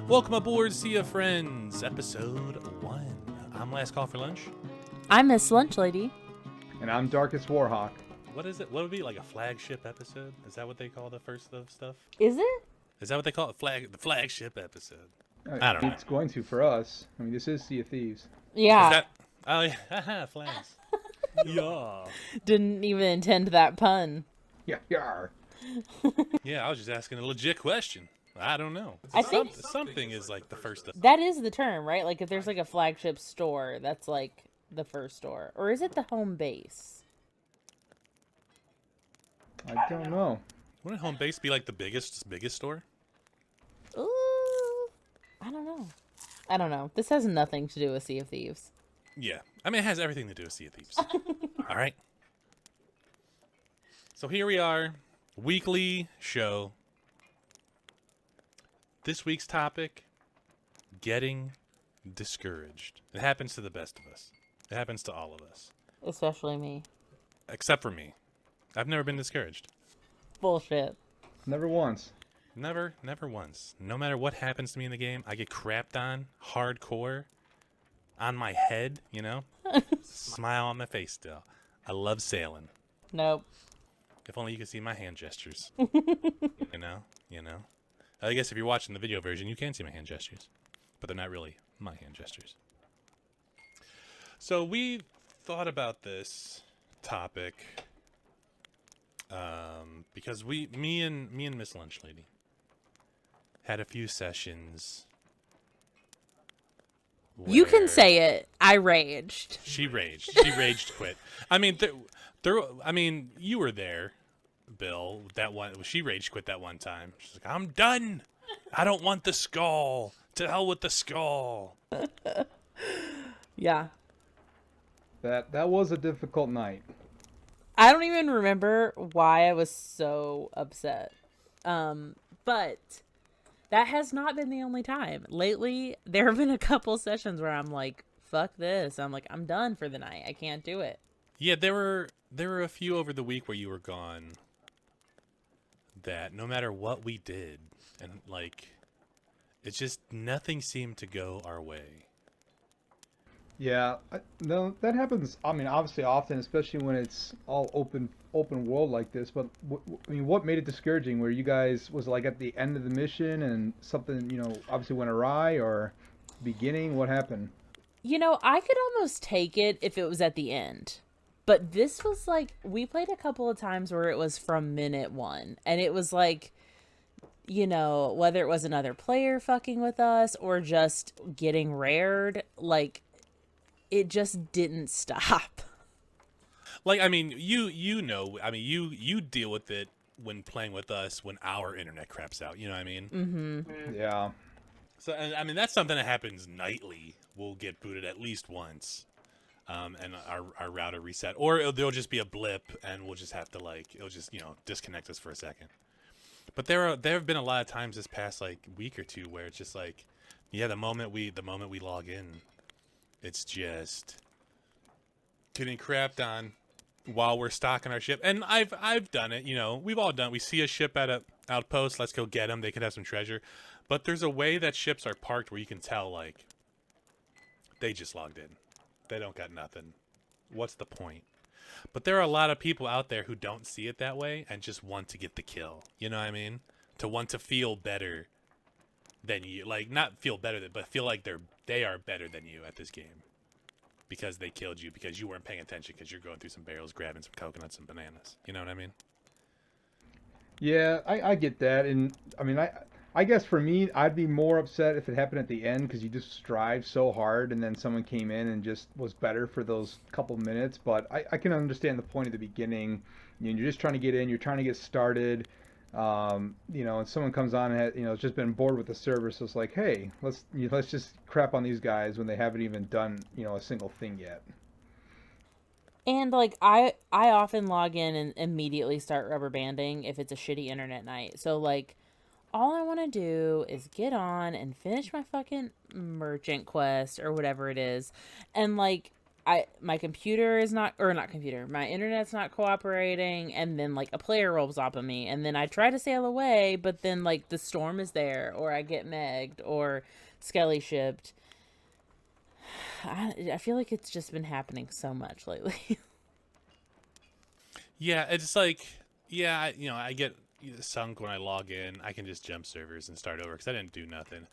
Welcome aboard, Sea of Friends, episode 1. I'm Last Call for Lunch. I'm Miss Lunch Lady. And I'm Darkest Warhawk. What is it? What would be like a flagship episode? Is that what they call the first of stuff? Is it? Is that what they call it? The flagship episode? I don't know. It's going to for us. I mean, this is Sea of Thieves. Yeah. Is that? Oh, yeah. Flags. Yeah. Didn't even intend that pun. Yeah, yar. Yeah, I was just asking a legit question. I don't know. I think something is like the first of. that is the term, right? Like if there's like a flagship store, that's like the first store. Or is it the home base? I don't know. Wouldn't home base be like the biggest store? Ooh. I don't know. This has nothing to do with Sea of Thieves. Yeah. I mean, it has everything to do with Sea of Thieves. All right. So here we are, weekly show. This week's topic, getting discouraged. It happens to the best of us. It happens to all of us. Especially me. Except for me. I've never been discouraged. Bullshit. Never once. Never once. No matter what happens to me in the game, I get crapped on, hardcore, on my head, you know? Smile on my face still. I love sailing. Nope. If only you could see my hand gestures. You know? I guess if you're watching the video version, you can see my hand gestures. But they're not really my hand gestures. So we thought about this topic because me and Miss Lunch Lady had a few sessions. You can say it. I raged. She raged. She raged quit. I mean, you were there, Bill. That one, she raged quit that one time. She's like, "I'm done. I don't want the skull. To hell with the skull." Yeah. That was a difficult night. I don't even remember why I was so upset. But that has not been the only time. Lately, there have been a couple sessions where I'm like, fuck this. I'm like, I'm done for the night. I can't do it. Yeah, there were a few over the week where you were gone that no matter what we did, and like, it's just nothing seemed to go our way. Yeah, no, that happens. I mean, obviously often, especially when it's all open world like this. But what made it discouraging? Where you guys was it like at the end of the mission and something, obviously went awry, or beginning? What happened? I could almost take it if it was at the end. But this was like, we played a couple of times where it was from minute 1. And it was like, whether it was another player fucking with us or just getting rared, like, it just didn't stop. Like, I mean, you deal with it when playing with us when our internet craps out. You know what I mean? Mm-hmm. Yeah. So, I mean, that's something that happens nightly. We'll get booted at least once. And our router reset, or there'll just be a blip, and we'll just have to it'll just disconnect us for a second. But there have been a lot of times this past week or two where it's just like, yeah, the moment we log in, it's just getting crapped on while we're stocking our ship. And I've done it, we've all done it. We see a ship at a outpost, let's go get them. They could have some treasure, but there's a way that ships are parked where you can tell they just logged in. They don't got nothing. What's the point? But there are a lot of people out there who don't see it that way and just want to get the kill. You know what I mean? To want to feel better than you. Like, not feel better, but feel like they are better than you at this game. Because they killed you, because you weren't paying attention, because you're going through some barrels, grabbing some coconuts and bananas. You know what I mean? Yeah, I get that. And, I mean, I guess for me, I'd be more upset if it happened at the end because you just strive so hard and then someone came in and just was better for those couple minutes. But I can understand the point at the beginning. You're just trying to get in, you're trying to get started, and someone comes on and has just been bored with the server, so it's like, hey, let's just crap on these guys when they haven't even done a single thing yet. And I often log in and immediately start rubber banding if it's a shitty internet night. So all I want to do is get on and finish my fucking merchant quest or whatever it is. And my computer is not, or not computer, my internet's not cooperating, and then like a player rolls up on me, and then I try to sail away, but then like the storm is there, or I get megged, or skelly shipped. I feel like it's just been happening so much lately. Yeah, it's like, yeah, I get sunk when I log in. I can just jump servers and start over because I didn't do nothing.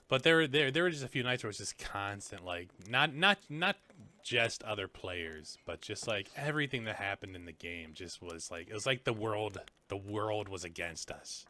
But there were just a few nights where it was just constant, like not just other players, but just like everything that happened in the game just was like, it was like the world was against us.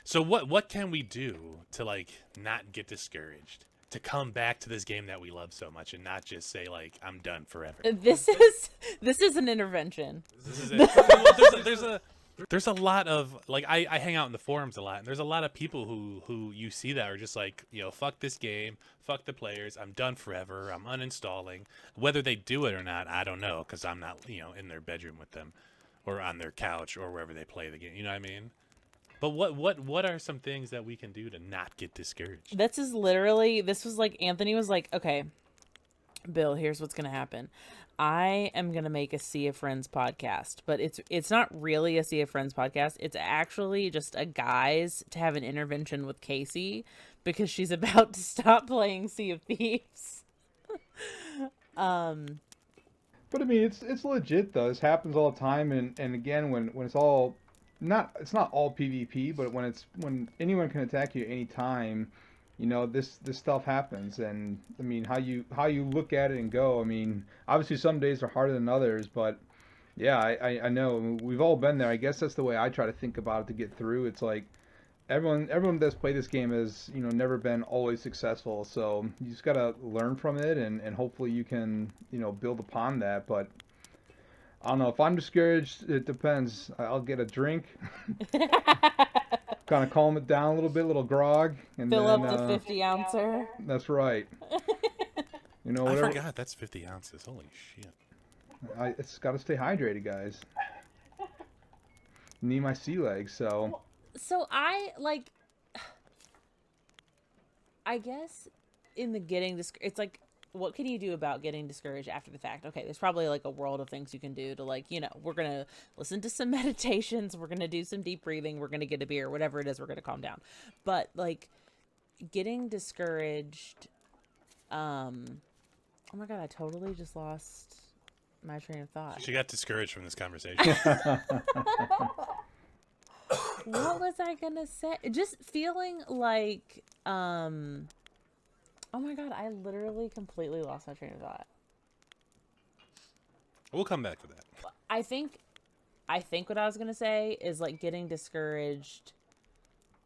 So what can we do to like not get discouraged? To come back to this game that we love so much and not just say like I'm done forever. This is an intervention. This is it. There's a lot of like I hang out in the forums a lot, and there's a lot of people who you see that are just like, fuck this game, fuck the players, I'm done forever, I'm uninstalling. Whether they do it or not, I don't know, because I'm not in their bedroom with them, or on their couch, or wherever they play the game. You know what I mean? But what are some things that we can do to not get discouraged? This was like, Anthony was like, okay, Bill, here's what's gonna happen. I am gonna make a Sea of Friends podcast, but it's not really a Sea of Friends podcast. It's actually just a guys to have an intervention with Casey because she's about to stop playing Sea of Thieves. But I mean, it's legit though. This happens all the time, and again, when it's all it's not all PvP, but when anyone can attack you anytime, this stuff happens. And I mean, how you look at it and go. I mean, obviously some days are harder than others, but yeah, I know we've all been there. I guess that's the way I try to think about it to get through. It's like everyone that's played this game has never been always successful, so you just gotta learn from it, and hopefully you can build upon that. But I don't know, if I'm discouraged, it depends. I'll get a drink, kind of calm it down a little bit, little grog, and Fill then up the 50-ouncer. that's right. I Whatever. forgot that's 50 ounces. Holy shit! It's got to stay hydrated, guys. Need my sea legs, so. So I guess in the getting this, it's like, what can you do about getting discouraged after the fact? Okay, there's probably like a world of things you can do to like, we're going to listen to some meditations, we're going to do some deep breathing, we're going to get a beer, whatever it is, we're going to calm down. But like getting discouraged, oh my God, I totally just lost my train of thought. She got discouraged from this conversation. What was I going to say? Just feeling like, oh my God, I literally completely lost my train of thought. We'll come back to that. I think what I was going to say is like getting discouraged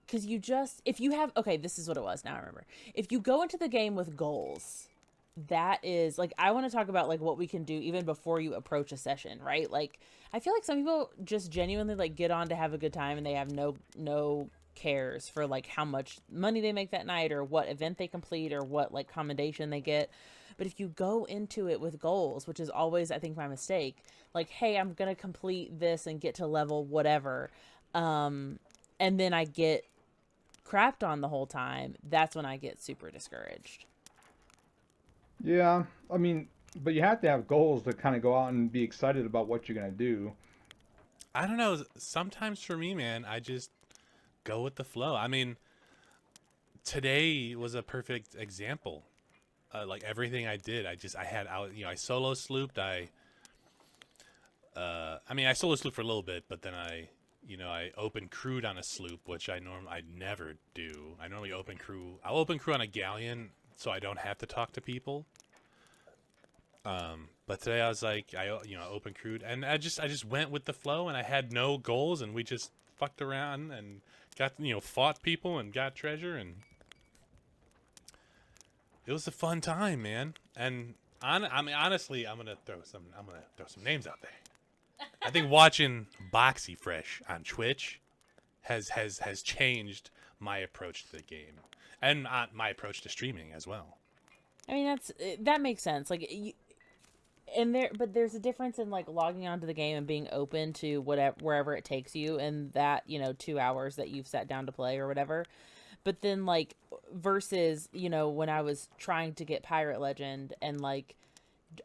because this is what it was. Now I remember. If you go into the game with goals, that is like, I want to talk about like what we can do even before you approach a session, right? Like, I feel like some people just genuinely like get on to have a good time and they have no cares for like how much money they make that night or what event they complete or what like commendation they get. But if you go into it with goals, which is always I think my mistake, like, hey, I'm gonna complete this and get to level whatever, and then I get crapped on the whole time, that's when I get super discouraged. Yeah, I mean, but you have to have goals to kind of go out and be excited about what you're gonna do. I don't know. Sometimes for me, man, I just go with the flow. I mean, today was a perfect example. Like everything I did, I solo slooped. I solo slooped for a little bit, but then I open crewed on a sloop, which I never do. I normally open crew. I'll open crew on a galleon, so I don't have to talk to people. But today I was like, open crewed, and I just went with the flow, and I had no goals, and we just fucked around and got fought people and got treasure, and it was a fun time, man. And honestly, I'm gonna throw some names out there. I think watching Boxy Fresh on Twitch has changed my approach to the game and my approach to streaming as well. I mean, that makes sense. Like, but there's a difference in like logging onto the game and being open to wherever it takes you, and that 2 hours that you've sat down to play or whatever. But then like versus, you know, when I was trying to get Pirate Legend and like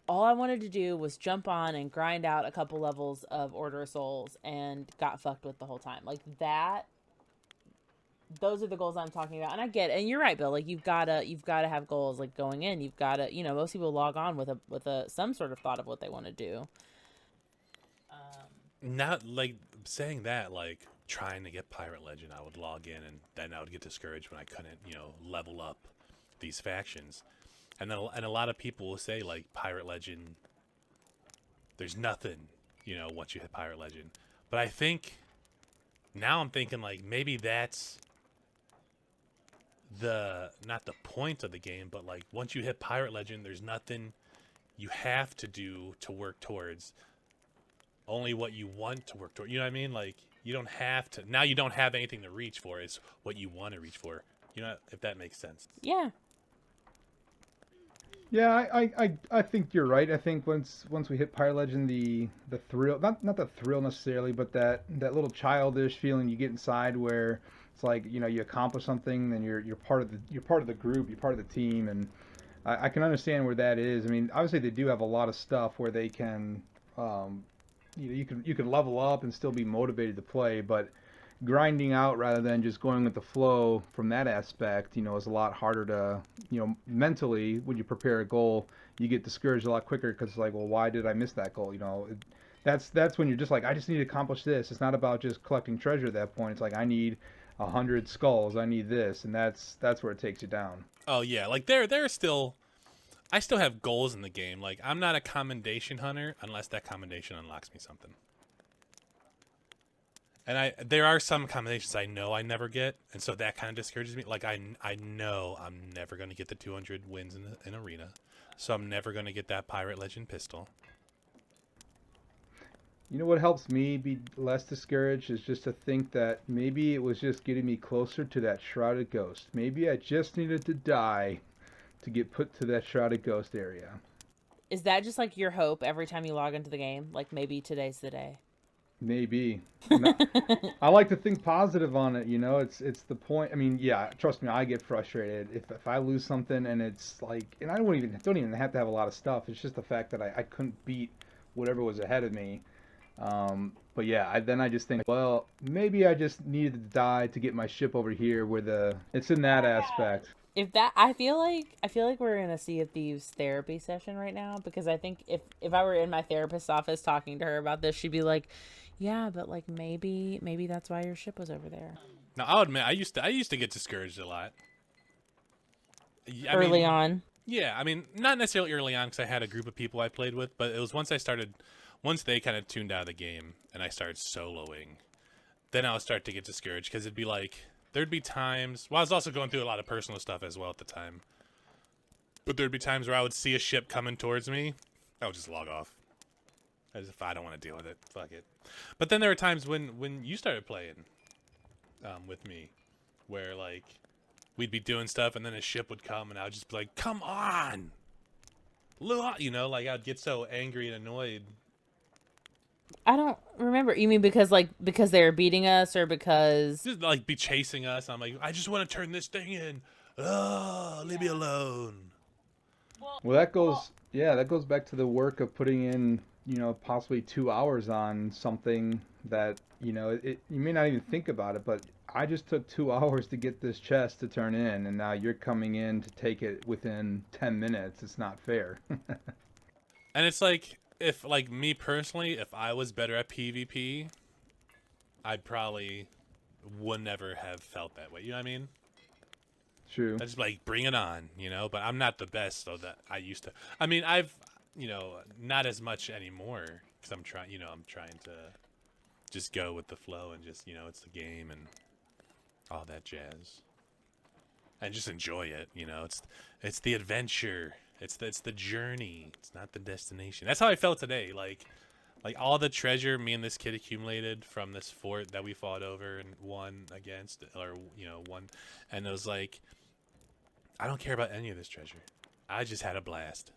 all I wanted to do was jump on and grind out a couple levels of Order of Souls and got fucked with the whole time. Like that, those are the goals I'm talking about. And I get it. And you're right, Bill. Like you've gotta have goals like going in. You've gotta, you know, most people log on with a some sort of thought of what they want to do. Not like saying that, like trying to get Pirate Legend, I would log in and then I would get discouraged when I couldn't, level up these factions. And a lot of people will say like Pirate Legend, there's nothing, once you hit Pirate Legend. But I think now I'm thinking like maybe that's not the point of the game, but like once you hit Pirate Legend, there's nothing you have to do to work towards. Only what you want to work toward. You know what I mean? Like you don't have to. Now you don't have anything to reach for. It's what you want to reach for. If that makes sense. Yeah. Yeah, I think you're right. I think once we hit Pirate Legend, the thrill, not the thrill necessarily, but that little childish feeling you get inside where it's like, you accomplish something, then you're part of the group, you're part of the team, and I can understand where that is. I mean, obviously they do have a lot of stuff where they can, you can level up and still be motivated to play, but grinding out rather than just going with the flow from that aspect, is a lot harder to, mentally when you prepare a goal, you get discouraged a lot quicker because it's like, well, why did I miss that goal? That's when you're just like, I just need to accomplish this. It's not about just collecting treasure at that point. It's like, I need 100 skulls. I need this, and that's where it takes you down. Oh yeah, like there still. I still have goals in the game. Like, I'm not a commendation hunter unless that commendation unlocks me something. And there are some commendations I know I never get, and so that kind of discourages me. Like, I know I'm never going to get the 200 wins in arena, so I'm never going to get that Pirate Legend pistol. You know what helps me be less discouraged is just to think that maybe it was just getting me closer to that Shrouded Ghost. Maybe I just needed to die to get put to that Shrouded Ghost area. Is that just like your hope every time you log into the game? Like maybe today's the day. Maybe. I like to think positive on it, it's the point. I mean, yeah, trust me, I get frustrated if I lose something and it's like, and I don't even have to have a lot of stuff. It's just the fact that I couldn't beat whatever was ahead of me. But yeah, then I just think, well, maybe I just needed to die to get my ship over here where it's in that aspect. I feel like we're in a Sea of Thieves therapy session right now, because I think if I were in my therapist's office talking to her about this, she'd be like, yeah, but like maybe that's why your ship was over there. Now I'll admit I used to get discouraged a lot. Early on. Yeah, I mean not necessarily early on because I had a group of people I played with, but it was once they kind of tuned out of the game and I started soloing, then I would start to get discouraged because it'd be like. There'd be times. Well, I was also going through a lot of personal stuff as well at the time. But there'd be times where I would see a ship coming towards me. I would just log off. As if I don't want to deal with it. Fuck it. But then there were times when you started playing with me, where like we'd be doing stuff and then a ship would come and I would just be like, "Come on!" Like I'd get so angry and annoyed. I don't remember. You mean because they were beating us, or because just like be chasing us? I'm like, I just want to turn this thing in. Oh, leave me alone. Well, that goes back to the work of putting in, possibly 2 hours on something that, you may not even think about it, but I just took 2 hours to get this chest to turn in, and now you're coming in to take it within 10 minutes. It's not fair. And it's like, if like me personally, if I was better at PvP, I probably would never have felt that way. You know what I mean? True. I just like bring it on, but I'm not the best so that I used to. I mean, I've, not as much anymore because I'm trying to just go with the flow and just, it's the game and all that jazz. And just enjoy it, it's the adventure. It's the journey. It's not the destination. That's how I felt today. Like all the treasure me and this kid accumulated from this fort that we fought over and won against, or won, and it was like, I don't care about any of this treasure. I just had a blast.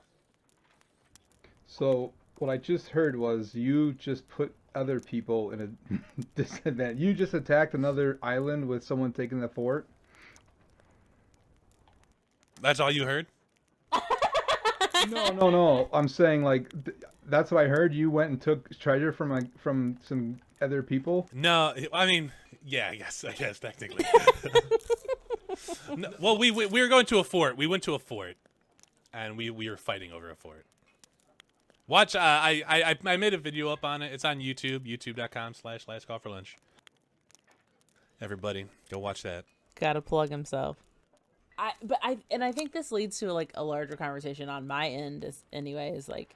So what I just heard was you just put other people in a disadvantage. You just attacked another island with someone taking the fort. That's all you heard? No. I'm saying like that's what I heard. You went and took treasure from from some other people. No, I mean, yeah, I guess technically. No, well, we were going to a fort. We went to a fort, and we were fighting over a fort. Watch. I made a video up on it. It's on YouTube. YouTube.com/Last Call for Lunch. Everybody, go watch that. Gotta plug himself. I think this leads to like a larger conversation on my end is like,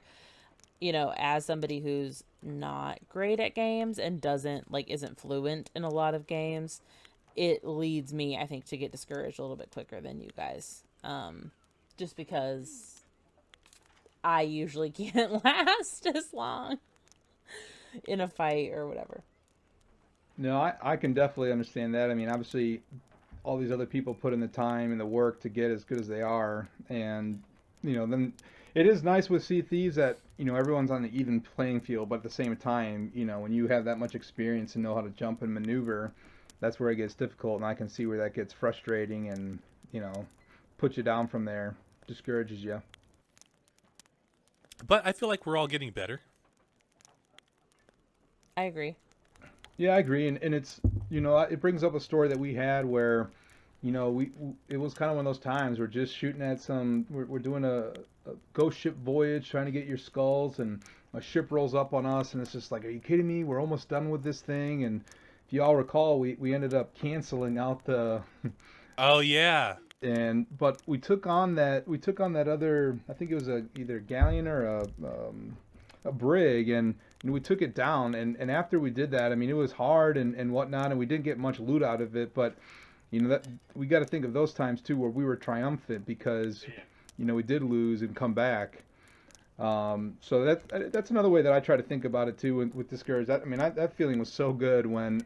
as somebody who's not great at games and isn't fluent in a lot of games, it leads me, I think, to get discouraged a little bit quicker than you guys. Just because I usually can't last as long in a fight or whatever. No, I can definitely understand that. I mean, obviously, all these other people put in the time and the work to get as good as they are, and then it is nice with Sea of Thieves that everyone's on the even playing field. But at the same time, when you have that much experience and know how to jump and maneuver, that's where it gets difficult, and I can see where that gets frustrating and puts you down from there, discourages you. But I feel like we're all getting better. I agree. Yeah, I agree, and it's it brings up a story that we had where it was kind of one of those times we're just shooting at we're doing a ghost ship voyage trying to get your skulls, and a ship rolls up on us, and it's just like, are you kidding me? We're almost done with this thing. And if you all recall, we ended up canceling out the Oh yeah. but we took on that other, I think it was either a galleon or a brig, and we took it down, and after we did that, I mean, it was hard and whatnot, and we didn't get much loot out of it, but that we got to think of those times too where we were triumphant because we did lose and come back. So that's another way that I try to think about it too with discouraged. I mean, that feeling was so good when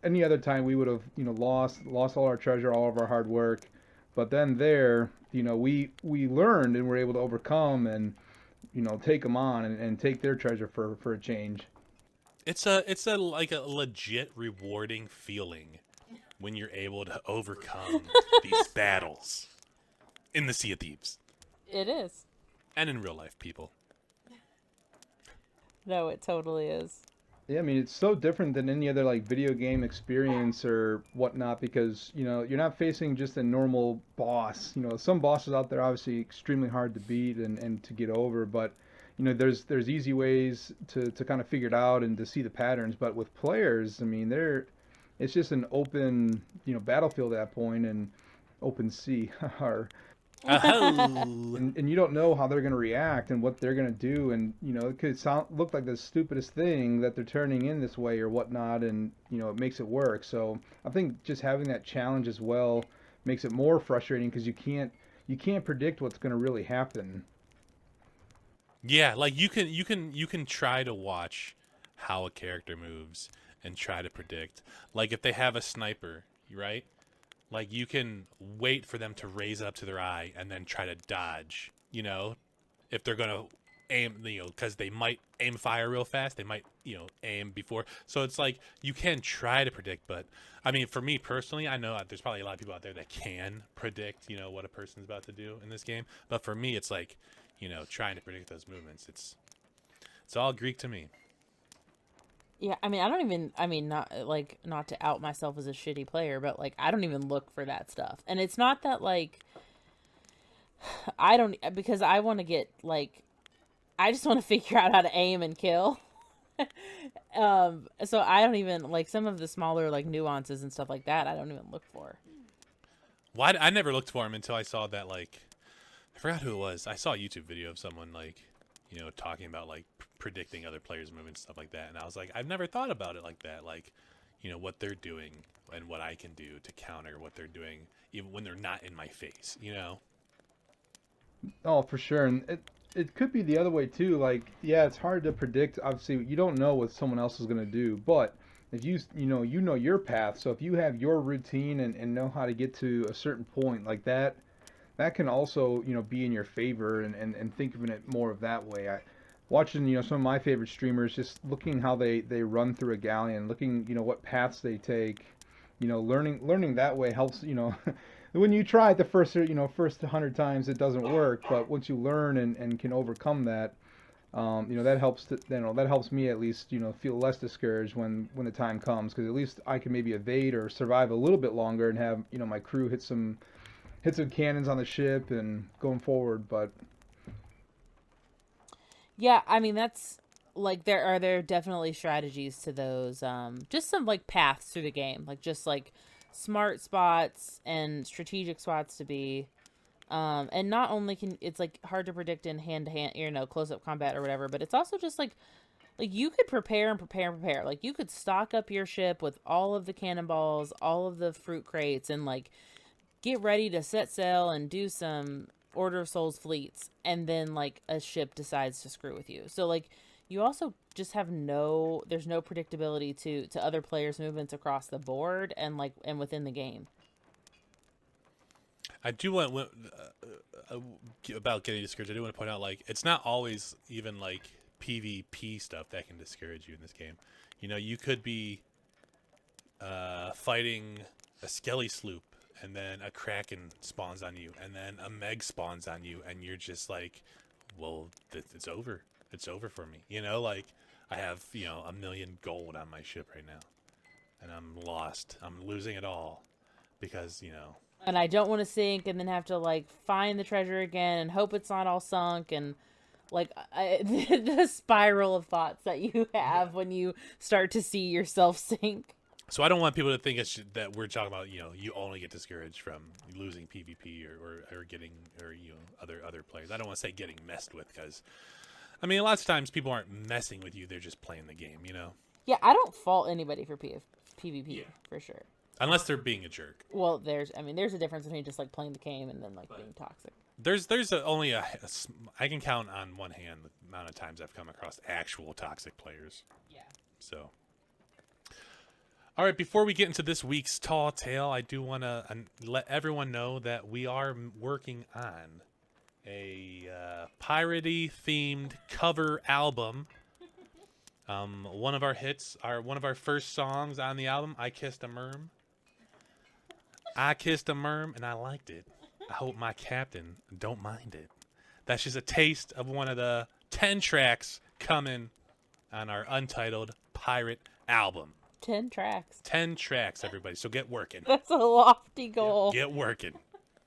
any other time we would have lost all our treasure, all of our hard work, but then we learned and were able to overcome and take them on and take their treasure for a change. It's a like a legit rewarding feeling when you're able to overcome these battles in the Sea of Thieves. It is. And in real life, people. No, it totally is. Yeah, I mean, it's so different than any other like video game experience or whatnot because you're not facing just a normal boss. Some bosses out there obviously extremely hard to beat and to get over, but there's easy ways to kind of figure it out and to see the patterns. But with players, I mean, it's just an open battlefield at that point, and open sea or and you don't know how they're going to react and what they're going to do, and it could look like the stupidest thing that they're turning in this way or whatnot, and it makes it work. So I think just having that challenge as well makes it more frustrating because you can't predict what's going to really happen. Yeah, like you can try to watch how a character moves and try to predict. Like if they have a sniper, right? Like you can wait for them to raise up to their eye and then try to dodge, if they're going to aim, because they might aim fire real fast. They might, aim before. So it's like you can try to predict, but I mean, for me personally, I know there's probably a lot of people out there that can predict, what a person's about to do in this game. But for me, it's like, trying to predict those movements. It's all Greek to me. Yeah, I mean, not to out myself as a shitty player, but like I don't even look for that stuff. And it's not that like because I want to get like I just want to figure out how to aim and kill. So I don't even like some of the smaller like nuances and stuff like that. I don't even look for. Why I never looked for them until I saw that I forgot who it was. I saw a YouTube video of someone talking about predicting other players' movements, stuff like that, and I was like, I've never thought about it like that. What they're doing and what I can do to counter what they're doing, even when they're not in my face. Oh, for sure, and it could be the other way too. Like, yeah, it's hard to predict. Obviously, you don't know what someone else is going to do, but if you know your path, so if you have your routine and know how to get to a certain point like that, that can also be in your favor and think of it more of that way. Watching some of my favorite streamers, just looking how they run through a galleon, looking what paths they take, learning that way helps when you try it the first 100 times, it doesn't work. But once you learn and can overcome that, that helps that helps me at least feel less discouraged when the time comes, because at least I can maybe evade or survive a little bit longer and have my crew hit some cannons on the ship and going forward. But Yeah, I mean that's like there definitely strategies to those. Just some like paths through the game, like just like smart spots and strategic spots to be. And not only can it's like hard to predict in hand to hand, close up combat or whatever, but it's also just like you could prepare and prepare and prepare. Like you could stock up your ship with all of the cannonballs, all of the fruit crates, and like get ready to set sail and do some Order of Souls fleets, and then like a ship decides to screw with you. So like you also just have there's no predictability to other players' movements across the board and like and within the game. I do want about getting discouraged. I do want to point out, like, it's not always even like PvP stuff that can discourage you in this game. You could be fighting a skelly sloop, and then a kraken spawns on you, and then a meg spawns on you, and you're just like, well, it's over. It's over for me. Like, I have, 1,000,000 gold on my ship right now, and I'm lost. I'm losing it all because, And I don't want to sink and then have to like find the treasure again and hope it's not all sunk, and like the spiral of thoughts that you have when you start to see yourself sink. So I don't want people to think that we're talking about, you only get discouraged from losing PvP or getting, or other players. I don't want to say getting messed with, because I mean, a lot of times people aren't messing with you; they're just playing the game. Yeah, I don't fault anybody for PvP for sure. Unless they're being a jerk. Well, there's a difference between just like playing the game and then like being toxic. There's only I can count on one hand the amount of times I've come across actual toxic players. Yeah. So, all right, before we get into this week's Tall Tale, I do want to let everyone know that we are working on a parody-themed cover album. One of our hits, one of our first songs on the album, I Kissed a Merm. I kissed a merm, and I liked it. I hope my captain don't mind it. That's just a taste of one of the 10 tracks coming on our untitled pirate album. 10 tracks. 10 tracks, everybody. So get working. That's a lofty goal. Get working.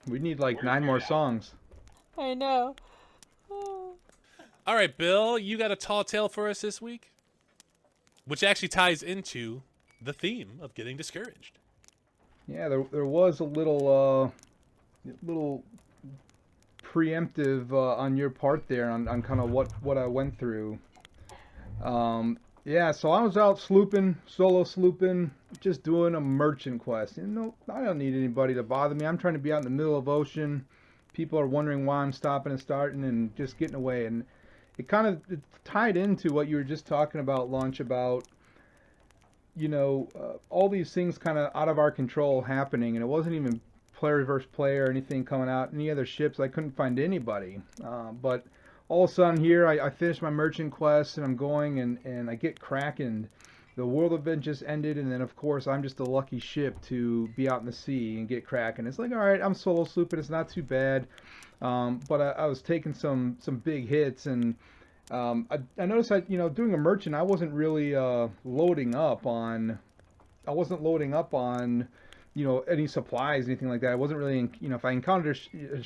we need like 9 more songs. I know. All right, Bill, you got a tall tale for us this week? Which actually ties into the theme of getting discouraged. Yeah, there was a little preemptive on your part there on kind of what I went through. Yeah, so I was out solo slooping, just doing a merchant quest. I don't need anybody to bother me. I'm trying to be out in the middle of ocean. People are wondering why I'm stopping and starting and just getting away. And it tied into what you were just talking about, Lunch, about all these things kind of out of our control happening, and it wasn't even player versus player or anything coming out. Any other ships, I couldn't find anybody. But all of a sudden here, I finished my merchant quest, and I'm going, and I get Kraken. The world event just ended, and then of course I'm just a lucky ship to be out in the sea and get Kraken. It's like, all right, I'm solo slooping, it's not too bad. But I was taking some big hits, and I noticed that doing a merchant, I wasn't really loading up on any supplies, anything like that. I wasn't really if I encountered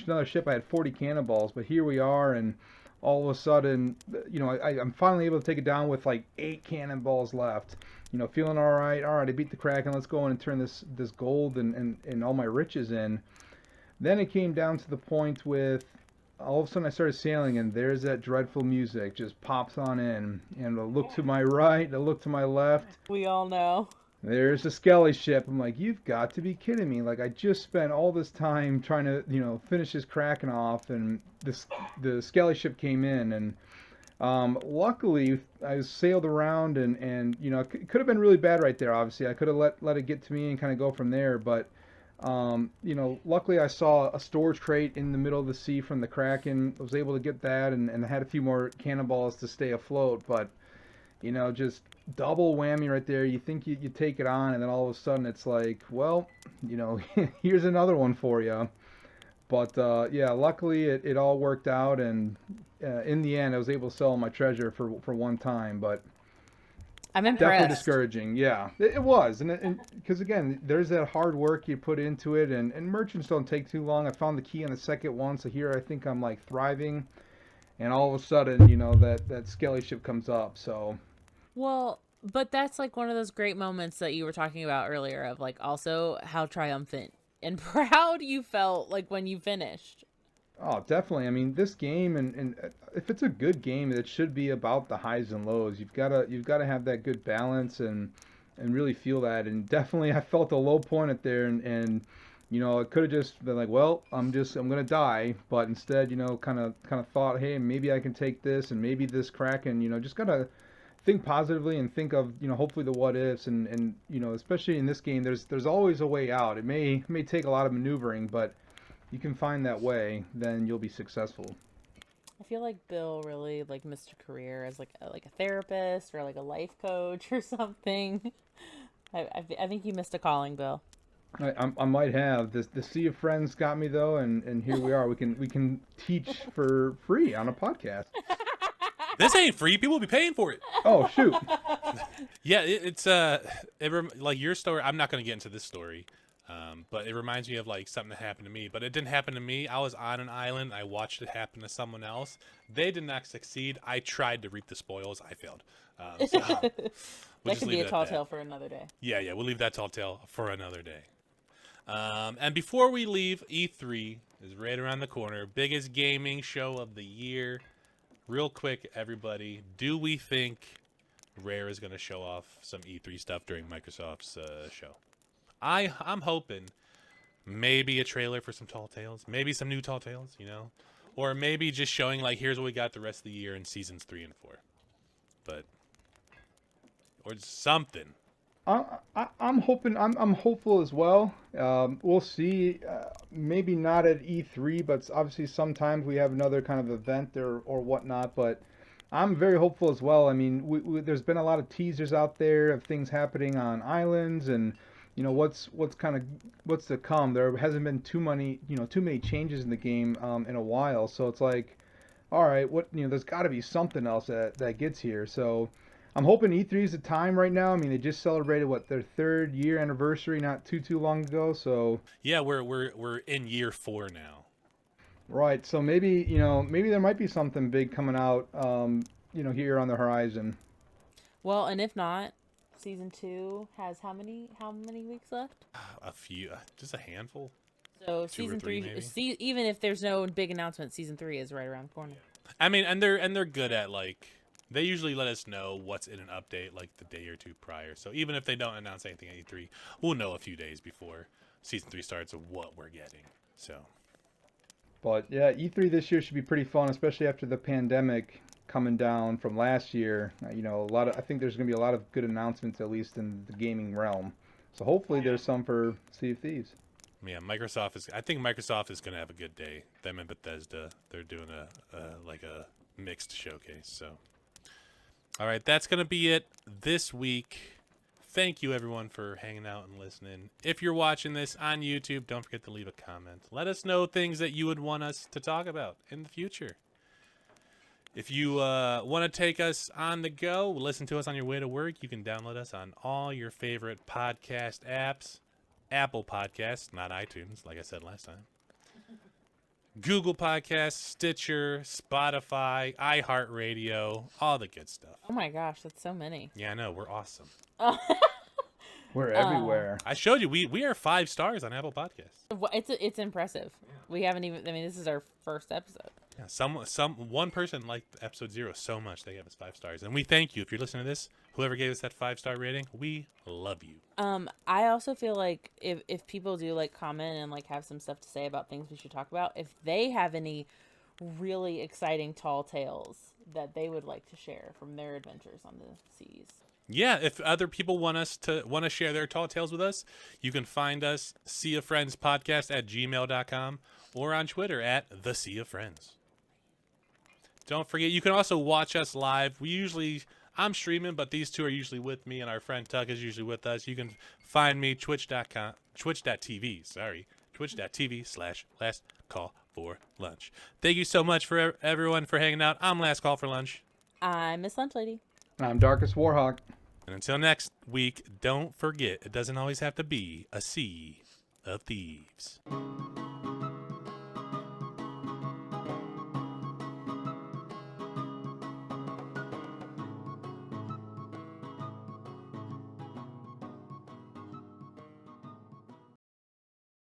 another ship, I had 40 cannonballs, but here we are, and all of a sudden, I'm finally able to take it down with like 8 cannonballs left. Feeling all right, I beat the Kraken, let's go in and turn this gold and all my riches in. Then it came down to the point with, all of a sudden I started sailing, and there's that dreadful music just pops on in, and I look to my right, I look to my left. We all know. There's a Skelly ship. I'm like, you've got to be kidding me. Like, I just spent all this time trying to, finish this Kraken off, and the Skelly ship came in, and luckily I sailed around, and it could have been really bad right there, obviously. I could have let it get to me and kind of go from there, but luckily I saw a storage crate in the middle of the sea from the Kraken. I was able to get that, and I had a few more cannonballs to stay afloat, but just double whammy right there. You think you take it on, and then all of a sudden it's like, well, here's another one for you. But yeah, luckily it all worked out, and in the end, I was able to sell my treasure for one time. But I'm definitely impressed. discouraging. Yeah, it was, and because again, there's that hard work you put into it, and merchants don't take too long. I found the key on the second one, so here I think I'm like thriving, and all of a sudden, that skelly ship comes up. So Well, but that's like one of those great moments that you were talking about earlier of like also how triumphant and proud you felt like when you finished. oh, definitely. I mean, this game, and if it's a good game, it should be about the highs and lows. You've gotta have that good balance and really feel that. And definitely, I felt a low point at there, and it could have just been like, well, I'm gonna die. But instead, kind of thought, hey, maybe I can take this, and maybe this crack, and just gotta think positively and think of hopefully the what ifs, and especially in this game, there's always a way out. It may take a lot of maneuvering, but you can find that way, then you'll be successful. I feel like Bill really like missed a career as like a therapist or like a life coach or something. I think you missed a calling, Bill. I might have the sea of friends got me though, and here we are. We can teach for free on a podcast. This ain't free. People will be paying for it. Oh shoot! Yeah, like your story. I'm not going to get into this story, but it reminds me of like something that happened to me. But it didn't happen to me. I was on an island. I watched it happen to someone else. They did not succeed. I tried to reap the spoils. I failed. So we'll That could be a tall tale for another day. Yeah, we'll leave that tall tale for another day. And before we leave, E3 is right around the corner. Biggest gaming show of the year. Real quick, everybody, do we think Rare is going to show off some E3 stuff during Microsoft's show? I'm hoping maybe a trailer for some Tall Tales, maybe some new Tall Tales, or maybe just showing like here's what we got the rest of the year in seasons 3 and 4, but or something. I'm hoping. I'm hopeful as well. We'll see. Maybe not at E3, but obviously sometimes we have another kind of event or whatnot. But I'm very hopeful as well. I mean, there's been a lot of teasers out there of things happening on islands, and what's to come. There hasn't been too many changes in the game in a while. So it's like, all right, there's got to be something else that gets here. So I'm hoping E3 is the time right now. I mean, they just celebrated their third year anniversary not too long ago. So Yeah, we're in year 4 now. right, so maybe there might be something big coming out, here on the horizon. Well, and if not, season 2 has how many weeks left? A few, just a handful. So 2 or season 3 3, maybe. even if there's no big announcement, season 3 is right around the corner. I mean, and they're good at like they usually let us know what's in an update like the day or two prior. So even if they don't announce anything at E3, we'll know a few days before season 3 starts of what we're getting. So But yeah, E3 this year should be pretty fun, especially after the pandemic coming down from last year. I think there's going to be a lot of good announcements, at least in the gaming realm. So hopefully there's some for Sea of Thieves. yeah, I think Microsoft is gonna have a good day. Them and Bethesda, they're doing a mixed showcase. So all right, that's going to be it this week. Thank you, everyone, for hanging out and listening. If you're watching this on YouTube, don't forget to leave a comment. Let us know things that you would want us to talk about in the future. If you want to take us on the go, listen to us on your way to work, you can download us on all your favorite podcast apps. Apple Podcasts, not iTunes, like I said last time. Google Podcasts, Stitcher, Spotify, iHeartRadio, all the good stuff. Oh my gosh, that's so many. Yeah, I know. We're awesome. We're everywhere. I showed you. We are 5 stars on Apple Podcasts. It's impressive. We haven't even. I mean, this is our first episode. Yeah, one person liked episode 0 so much they gave us 5 stars, and we thank you if you're listening to this. Whoever gave us that 5-star rating, we love you. I also feel like if people do like comment and like have some stuff to say about things we should talk about, if they have any really exciting tall tales that they would like to share from their adventures on the seas. Yeah, if other people want to share their tall tales with us, you can find us Sea of Friends Podcast at gmail.com or on Twitter at the Sea of Friends. Don't forget, you can also watch us live. We usually I'm streaming, but these two are usually with me, and our friend Tuck is usually with us. You can find me twitch.tv, twitch.tv/last call for lunch. Thank you so much for everyone for hanging out. I'm Last Call for Lunch. I'm Miss Lunch Lady. I'm Darkest Warhawk. And until next week, don't forget, it doesn't always have to be a sea of thieves.